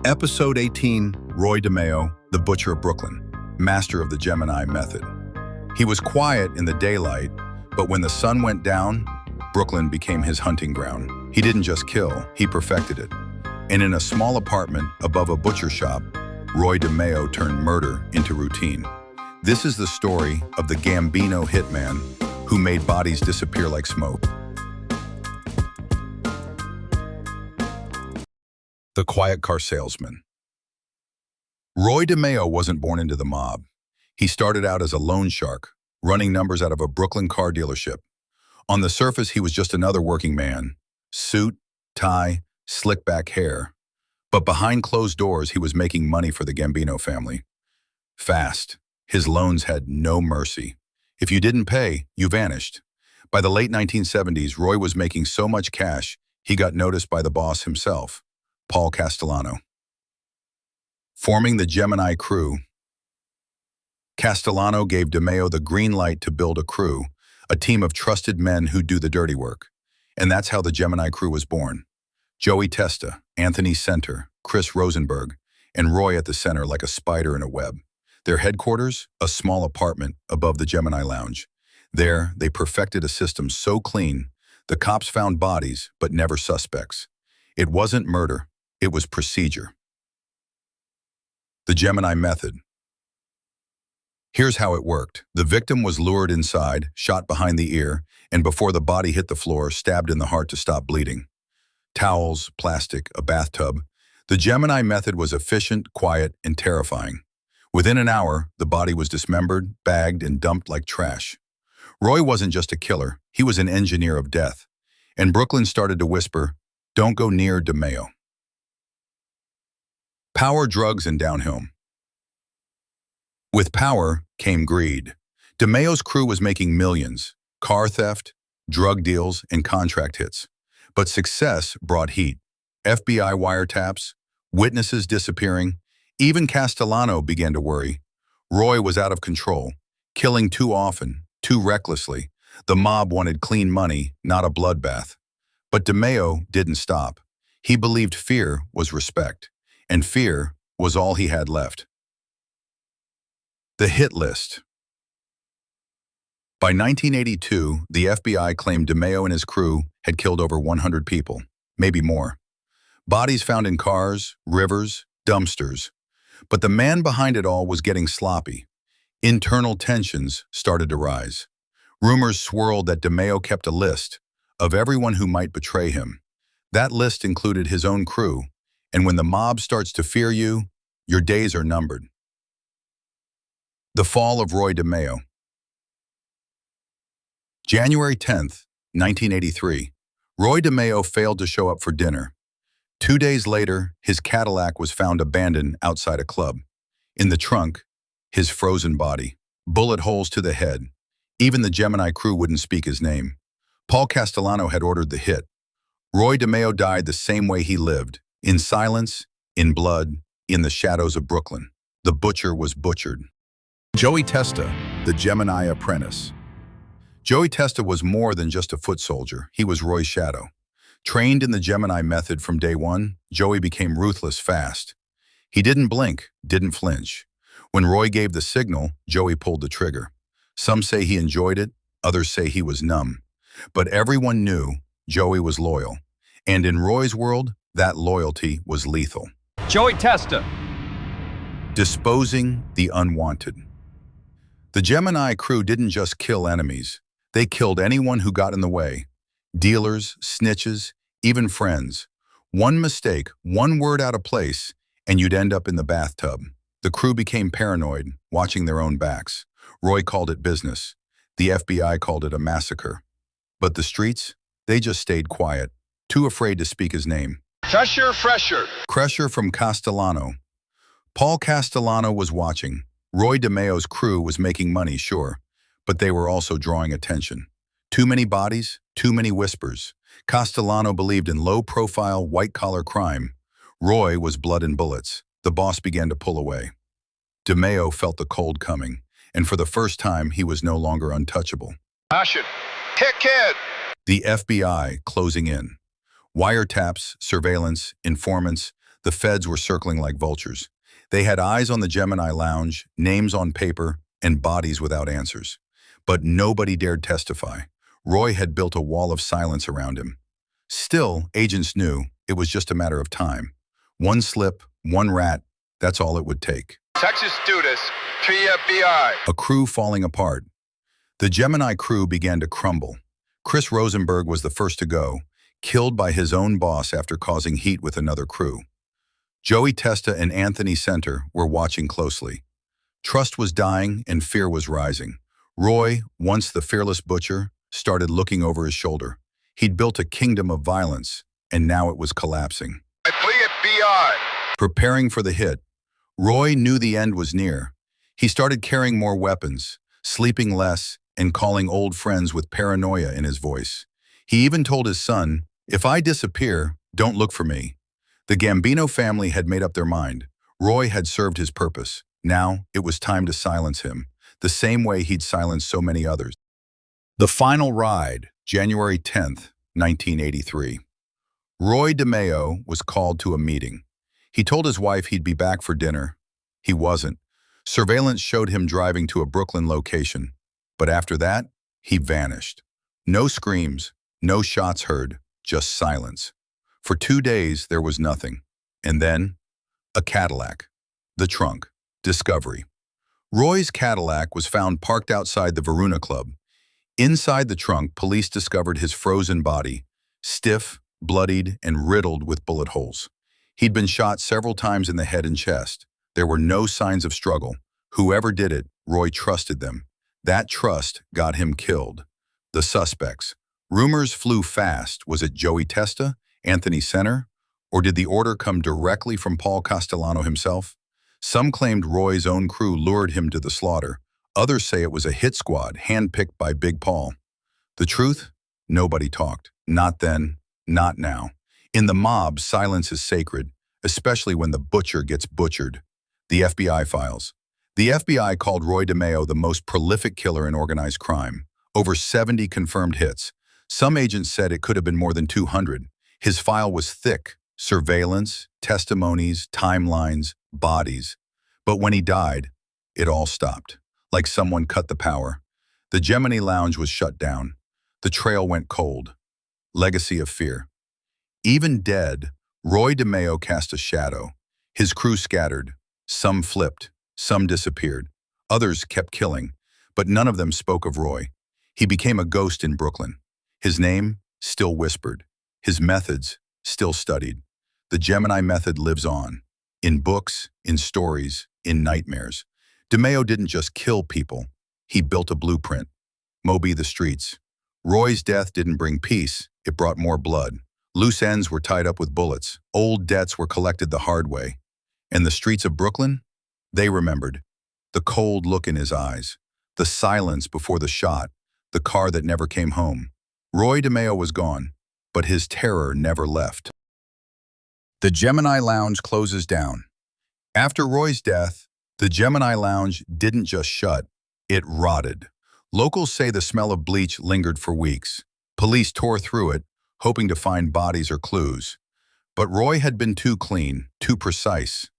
Episode 18, Roy Deo, the Butcher of Brooklyn, master of the Gemini Method. He was quiet in the daylight, but when the sun went down, Brooklyn became his hunting ground. He didn't just kill, he perfected it. And in a small apartment above a butcher shop, Roy Deo turned murder into routine. This is the story of the Gambino hitman who made bodies disappear like smoke. The quiet car salesman. Roy Deo wasn't born into the mob. He started out as a loan shark, running numbers out of a Brooklyn car dealership. On the surface, he was just another working man. Suit, tie, slick back hair. But behind closed doors, he was making money for the Gambino family. Fast. His loans had no mercy. If you didn't pay, you vanished. By the late 1970s, Roy was making so much cash, he got noticed by the boss himself, Paul Castellano. Forming the Gemini Crew, Castellano gave DeMeo the green light to build a crew, a team of trusted men who do the dirty work. And that's how the Gemini Crew was born. Joey Testa, Anthony Center, Chris Rosenberg, and Roy at the center like a spider in a web. Their headquarters, a small apartment above the Gemini Lounge. There, they perfected a system so clean, the cops found bodies, but never suspects. It wasn't murder, it was procedure. The Gemini Method. Here's how it worked. The victim was lured inside, shot behind the ear, and before the body hit the floor, stabbed in the heart to stop bleeding. Towels, plastic, a bathtub. The Gemini Method was efficient, quiet, and terrifying. Within an hour, the body was dismembered, bagged, and dumped like trash. Roy wasn't just a killer, he was an engineer of death. And Brooklyn started to whisper, "Don't go near DeMeo." Power, drugs, and downhill. With power came greed. DeMeo's crew was making millions, car theft, drug deals, and contract hits. But success brought heat. FBI wiretaps, witnesses disappearing. Even Castellano began to worry. Roy was out of control, killing too often, too recklessly. The mob wanted clean money, not a bloodbath. But DeMeo didn't stop. He believed fear was respect, and fear was all he had left. The hit list. By 1982, the FBI claimed DeMeo and his crew had killed over 100 people, maybe more. Bodies found in cars, rivers, dumpsters. But the man behind it all was getting sloppy. Internal tensions started to rise. Rumors swirled that DeMeo kept a list of everyone who might betray him. That list included his own crew, and when the mob starts to fear you, your days are numbered. The fall of Roy Deo. January 10th, 1983, Roy Deo failed to show up for dinner. 2 days later, his Cadillac was found abandoned outside a club. In the trunk, his frozen body, bullet holes to the head. Even the Gemini Crew wouldn't speak his name. Paul Castellano had ordered the hit. Roy Deo died the same way he lived, in silence, in blood, in the shadows of Brooklyn. The butcher was butchered. Joey Testa, the Gemini apprentice. Joey Testa was more than just a foot soldier. He was Roy's shadow. Trained in the Gemini Method from day one, Joey became ruthless fast. He didn't blink, didn't flinch. When Roy gave the signal, Joey pulled the trigger. Some say he enjoyed it, others say he was numb. But everyone knew Joey was loyal. And in Roy's world, that loyalty was lethal. Joey Testa. Disposing the unwanted. The Gemini Crew didn't just kill enemies. They killed anyone who got in the way. Dealers, snitches, even friends. One mistake, one word out of place, and you'd end up in the bathtub. The crew became paranoid, watching their own backs. Roy called it business. The FBI called it a massacre. But the streets, they just stayed quiet, too afraid to speak his name. Fresher. Pressure from Castellano. Paul Castellano was watching. Roy Demeo's crew was making money, sure, but they were also drawing attention. Too many bodies, too many whispers. Castellano believed in low-profile, white-collar crime. Roy was blood and bullets. The boss began to pull away. DeMeo felt the cold coming, and for the first time, he was no longer untouchable. Action. Kick it. The FBI closing in. Wiretaps, surveillance, informants. The feds were circling like vultures. They had eyes on the Gemini lounge, names on paper, and bodies without answers. But nobody dared testify. Roy had built a wall of silence around him. Still, agents knew it was just a matter of time. One slip, one rat, that's all it would take. Texas students, PFBI. A crew falling apart. The Gemini crew began to crumble. Chris Rosenberg was the first to go, killed by his own boss after causing heat with another crew. Joey Testa and Anthony Center were watching closely. Trust was dying and fear was rising. Roy, once the fearless butcher, started looking over his shoulder. He'd built a kingdom of violence, and now it was collapsing. I plead BI. Preparing for the hit, Roy knew the end was near. He started carrying more weapons, sleeping less, and calling old friends with paranoia in his voice. He even told his son, "If I disappear, don't look for me." The Gambino family had made up their mind. Roy had served his purpose. Now it was time to silence him, the same way he'd silenced so many others. The final ride, January 10th, 1983. Roy DeMeo was called to a meeting. He told his wife he'd be back for dinner. He wasn't. Surveillance showed him driving to a Brooklyn location. But after that, he vanished. No screams, no shots heard, just silence. For 2 days, there was nothing. And then, a Cadillac. The trunk. Discovery. Roy's Cadillac was found parked outside the Varuna Club. Inside the trunk, police discovered his frozen body, stiff, bloodied, and riddled with bullet holes. He'd been shot several times in the head and chest. There were no signs of struggle. Whoever did it, Roy trusted them. That trust got him killed. The suspects. Rumors flew fast. Was it Joey Testa, Anthony Center, or did the order come directly from Paul Castellano himself? Some claimed Roy's own crew lured him to the slaughter. Others say it was a hit squad handpicked by Big Paul. The truth? Nobody talked. Not then, not now. In the mob, silence is sacred, especially when the butcher gets butchered. The FBI files. The FBI called Roy DeMeo the most prolific killer in organized crime. Over 70 confirmed hits. Some agents said it could have been more than 200. His file was thick. Surveillance, testimonies, timelines, bodies. But when he died, it all stopped. Like someone cut the power. The Gemini Lounge was shut down. The trail went cold. Legacy of fear. Even dead, Roy DeMeo cast a shadow. His crew scattered. Some flipped. Some disappeared. Others kept killing, but none of them spoke of Roy. He became a ghost in Brooklyn. His name, still whispered. His methods, still studied. The Gemini Method lives on. In books, in stories, in nightmares. DeMeo didn't just kill people. He built a blueprint. Moby the streets. Roy's death didn't bring peace. It brought more blood. Loose ends were tied up with bullets. Old debts were collected the hard way. And the streets of Brooklyn? They remembered. The cold look in his eyes. The silence before the shot. The car that never came home. Roy DeMeo was gone, but his terror never left. The Gemini Lounge closes down. After Roy's death, the Gemini Lounge didn't just shut, it rotted. Locals say the smell of bleach lingered for weeks. Police tore through it, hoping to find bodies or clues. But Roy had been too clean, too precise.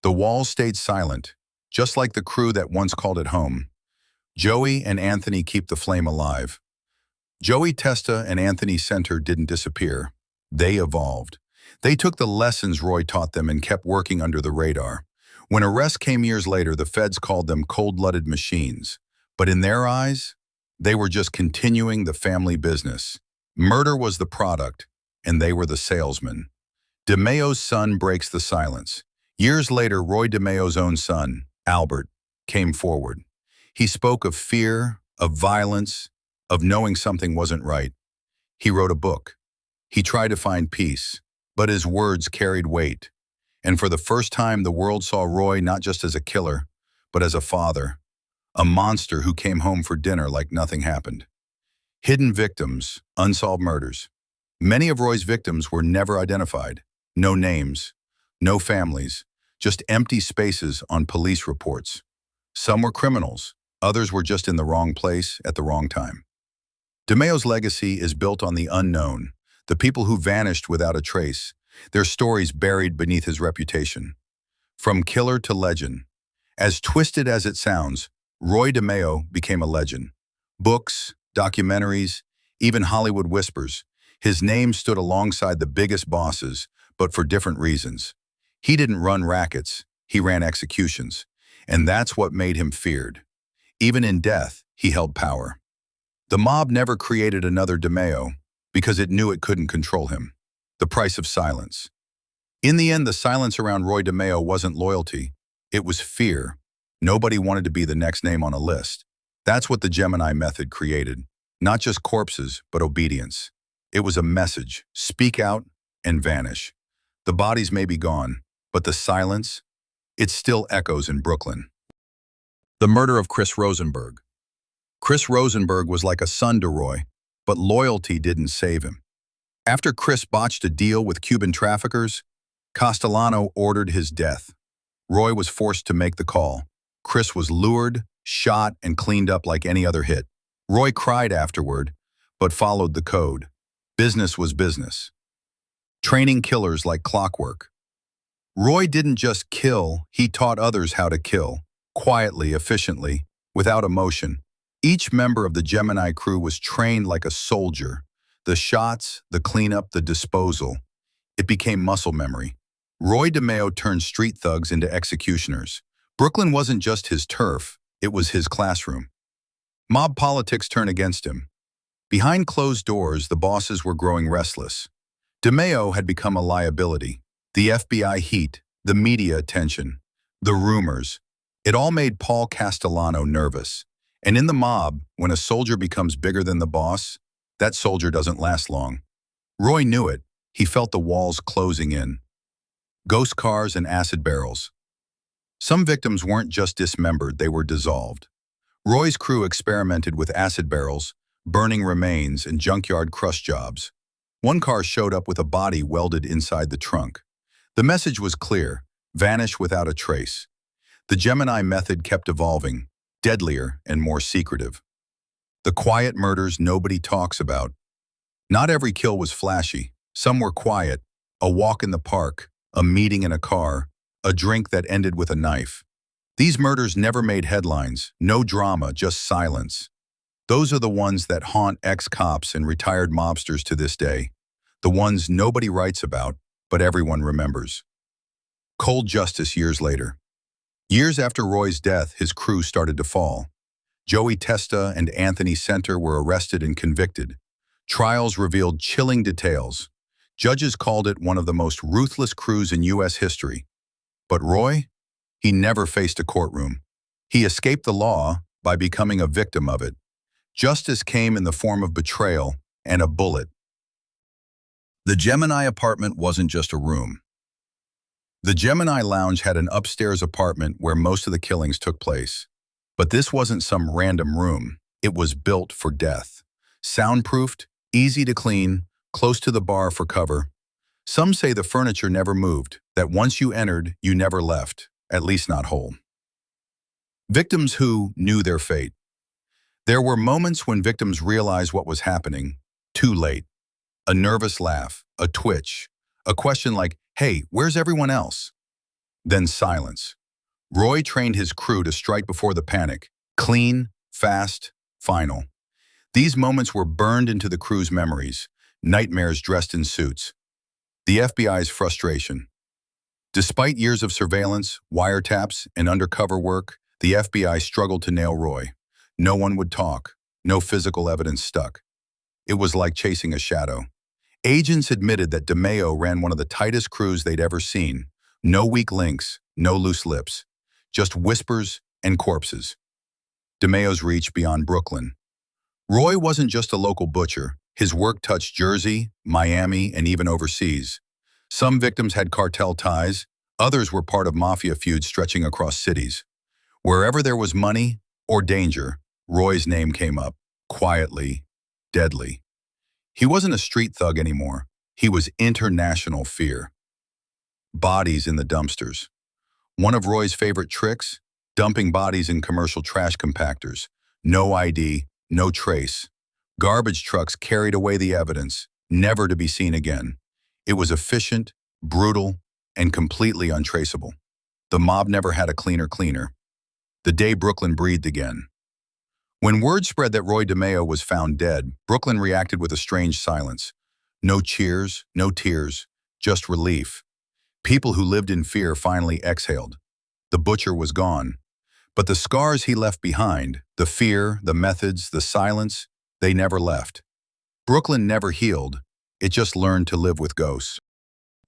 The walls stayed silent, just like the crew that once called it home. Joey and Anthony keep the flame alive. Joey Testa and Anthony Center didn't disappear. They evolved. They took the lessons Roy taught them and kept working under the radar. When arrests came years later, the feds called them cold-blooded machines. But in their eyes, they were just continuing the family business. Murder was the product, and they were the salesman. DeMeo's son breaks the silence. Years later, Roy DeMeo's own son, Albert, came forward. He spoke of fear, of violence, of knowing something wasn't right. He wrote a book. He tried to find peace, but his words carried weight. And for the first time, the world saw Roy not just as a killer, but as a father, a monster who came home for dinner like nothing happened. Hidden victims, unsolved murders. Many of Roy's victims were never identified. No names, no families, just empty spaces on police reports. Some were criminals, others were just in the wrong place at the wrong time. DeMeo's legacy is built on the unknown, the people who vanished without a trace, their stories buried beneath his reputation. From killer to legend. As twisted as it sounds, Roy DeMeo became a legend. Books, documentaries, even Hollywood whispers. His name stood alongside the biggest bosses, but for different reasons. He didn't run rackets, he ran executions. And that's what made him feared. Even in death, he held power. The mob never created another DeMeo because it knew it couldn't control him. The price of silence. In the end, the silence around Roy DeMeo wasn't loyalty. It was fear. Nobody wanted to be the next name on a list. That's what the Gemini Method created. Not just corpses, but obedience. It was a message. Speak out and vanish. The bodies may be gone, but the silence, it still echoes in Brooklyn. The murder of Chris Rosenberg. Chris Rosenberg was like a son to Roy, but loyalty didn't save him. After Chris botched a deal with Cuban traffickers, Castellano ordered his death. Roy was forced to make the call. Chris was lured, shot, and cleaned up like any other hit. Roy cried afterward, but followed the code. Business was business. Training killers like clockwork. Roy didn't just kill, he taught others how to kill. Quietly, efficiently, without emotion. Each member of the Gemini crew was trained like a soldier. The shots, the cleanup, the disposal. It became muscle memory. Roy DeMeo turned street thugs into executioners. Brooklyn wasn't just his turf, it was his classroom. Mob politics turned against him. Behind closed doors, the bosses were growing restless. DeMeo had become a liability. The FBI heat, the media attention, the rumors. It all made Paul Castellano nervous. And in the mob, when a soldier becomes bigger than the boss, that soldier doesn't last long. Roy knew it. He felt the walls closing in. Ghost cars and acid barrels. Some victims weren't just dismembered, they were dissolved. Roy's crew experimented with acid barrels, burning remains, and junkyard crush jobs. One car showed up with a body welded inside the trunk. The message was clear: vanish without a trace. The Gemini method kept evolving, deadlier and more secretive. The quiet murders nobody talks about. Not every kill was flashy. Some were quiet: a walk in the park, a meeting in a car, a drink that ended with a knife. These murders never made headlines, no drama, just silence. Those are the ones that haunt ex-cops and retired mobsters to this day. The ones nobody writes about, but everyone remembers. Cold justice years later. Years after Roy's death, his crew started to fall. Joey Testa and Anthony Center were arrested and convicted. Trials revealed chilling details. Judges called it one of the most ruthless crews in U.S. history. But Roy? He never faced a courtroom. He escaped the law by becoming a victim of it. Justice came in the form of betrayal and a bullet. The Gemini apartment wasn't just a room. The Gemini Lounge had an upstairs apartment where most of the killings took place. But this wasn't some random room. It was built for death. Soundproofed, easy to clean, close to the bar for cover. Some say the furniture never moved, that once you entered, you never left, at least not whole. Victims who knew their fate. There were moments when victims realized what was happening, too late. A nervous laugh, a twitch, a question like, "Hey, where's everyone else?" Then silence. Roy trained his crew to strike before the panic, clean, fast, final. These moments were burned into the crew's memories, nightmares dressed in suits. The FBI's frustration. Despite years of surveillance, wiretaps, and undercover work, the FBI struggled to nail Roy. No one would talk. No physical evidence stuck. It was like chasing a shadow. Agents admitted that DeMeo ran one of the tightest crews they'd ever seen. No weak links, no loose lips. Just whispers and corpses. DeMeo's reach beyond Brooklyn. Roy wasn't just a local butcher. His work touched Jersey, Miami, and even overseas. Some victims had cartel ties. Others were part of mafia feuds stretching across cities. Wherever there was money or danger, Roy's name came up, quietly, deadly. He wasn't a street thug anymore. He was international fear. Bodies in the dumpsters. One of Roy's favorite tricks? Dumping bodies in commercial trash compactors. No ID, no trace. Garbage trucks carried away the evidence, never to be seen again. It was efficient, brutal, and completely untraceable. The mob never had a cleaner. The day Brooklyn breathed again. When word spread that Roy DeMeo was found dead, Brooklyn reacted with a strange silence. No cheers, no tears, just relief. People who lived in fear finally exhaled. The butcher was gone. But the scars he left behind, the fear, the methods, the silence, they never left. Brooklyn never healed. It just learned to live with ghosts.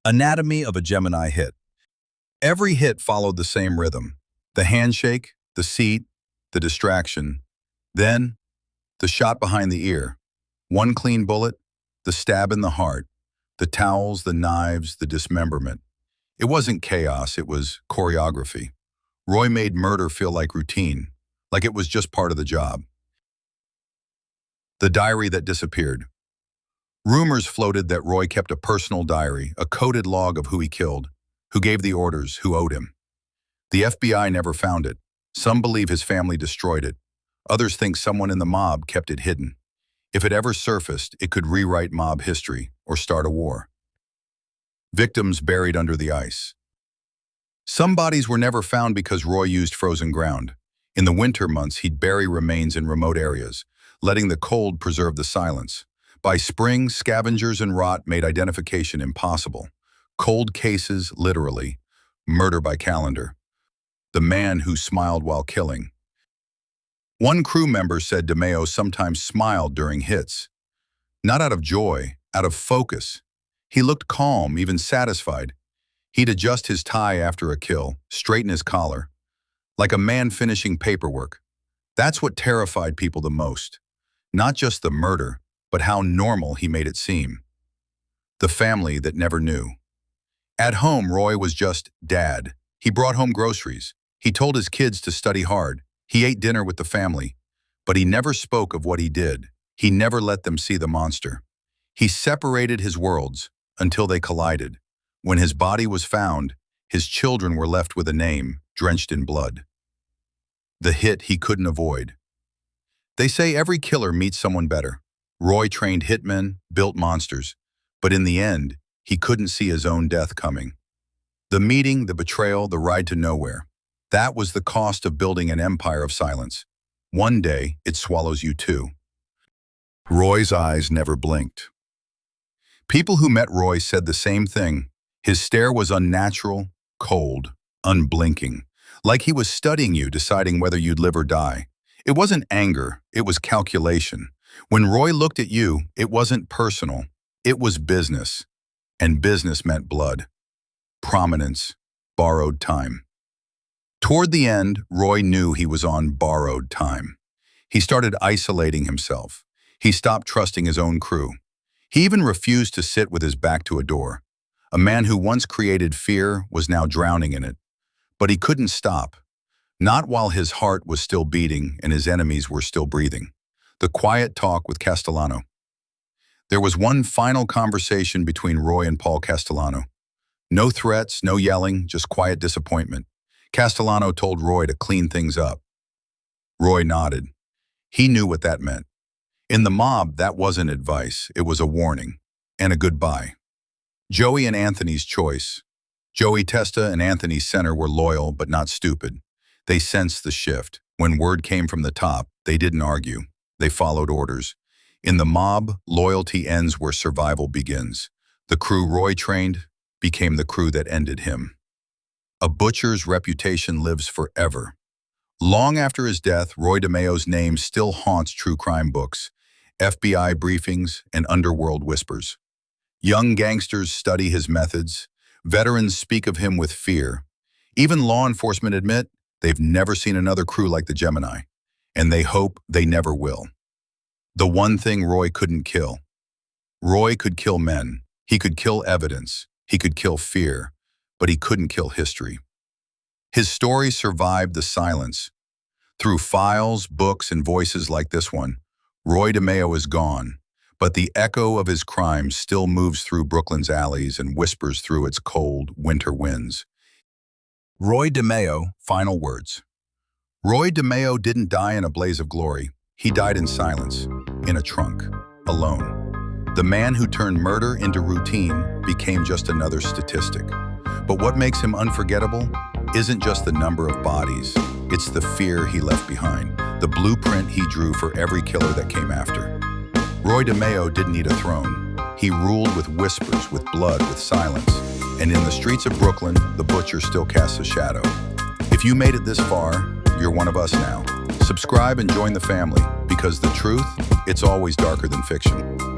Anatomy of a Gemini hit. Every hit followed the same rhythm. The handshake, the seat, the distraction. Then, the shot behind the ear. One clean bullet, the stab in the heart, the towels, the knives, the dismemberment. It wasn't chaos, it was choreography. Roy made murder feel like routine, like it was just part of the job. The diary that disappeared. Rumors floated that Roy kept a personal diary, a coded log of who he killed, who gave the orders, who owed him. The FBI never found it. Some believe his family destroyed it. Others think someone in the mob kept it hidden. If it ever surfaced, it could rewrite mob history or start a war. Victims buried under the ice. Some bodies were never found because Roy used frozen ground. In the winter months, he'd bury remains in remote areas, letting the cold preserve the silence. By spring, scavengers and rot made identification impossible. Cold cases, literally. Murder by calendar. The man who smiled while killing. One crew member said DeMeo sometimes smiled during hits. Not out of joy, out of focus. He looked calm, even satisfied. He'd adjust his tie after a kill, straighten his collar. Like a man finishing paperwork. That's what terrified people the most. Not just the murder, but how normal he made it seem. The family that never knew. At home, Roy was just dad. He brought home groceries. He told his kids to study hard. He ate dinner with the family. But he never spoke of what he did. He never let them see the monster. He separated his worlds until they collided. When his body was found, his children were left with a name drenched in blood. The hit he couldn't avoid. They say every killer meets someone better. Roy trained hitmen, built monsters. But in the end, he couldn't see his own death coming. The meeting, the betrayal, the ride to nowhere. That was the cost of building an empire of silence. One day, it swallows you too. Roy's eyes never blinked. People who met Roy said the same thing. His stare was unnatural, cold, unblinking, like he was studying you, deciding whether you'd live or die. It wasn't anger, it was calculation. When Roy looked at you, it wasn't personal, it was business. And business meant blood, prominence, borrowed time. Toward the end, Roy knew he was on borrowed time. He started isolating himself. He stopped trusting his own crew. He even refused to sit with his back to a door. A man who once created fear was now drowning in it. But he couldn't stop. Not while his heart was still beating and his enemies were still breathing. The quiet talk with Castellano. There was one final conversation between Roy and Paul Castellano. No threats, no yelling, just quiet disappointment. Castellano told Roy to clean things up. Roy nodded. He knew what that meant. In the mob, that wasn't advice, it was a warning. And a goodbye. Joey and Anthony's choice. Joey Testa and Anthony Center were loyal but not stupid. They sensed the shift. When word came from the top, they didn't argue. They followed orders. In the mob, loyalty ends where survival begins. The crew Roy trained became the crew that ended him. A butcher's reputation lives forever. Long after his death, Roy DeMeo's name still haunts true crime books, FBI briefings, and underworld whispers. Young gangsters study his methods. Veterans speak of him with fear. Even law enforcement admit they've never seen another crew like the Gemini, and they hope they never will. The one thing Roy couldn't kill. Roy could kill men. He could kill evidence. He could kill fear, but he couldn't kill history. His story survived the silence. Through files, books, and voices like this one, Roy DeMeo is gone, but the echo of his crimes still moves through Brooklyn's alleys and whispers through its cold winter winds. Roy DeMeo, final words. Roy DeMeo didn't die in a blaze of glory. He died in silence, in a trunk, alone. The man who turned murder into routine became just another statistic. But what makes him unforgettable isn't just the number of bodies, it's the fear he left behind, the blueprint he drew for every killer that came after. Roy DeMeo didn't need a throne. He ruled with whispers, with blood, with silence. And in the streets of Brooklyn, the butcher still casts a shadow. If you made it this far, you're one of us now. Subscribe and join the family, because the truth, it's always darker than fiction.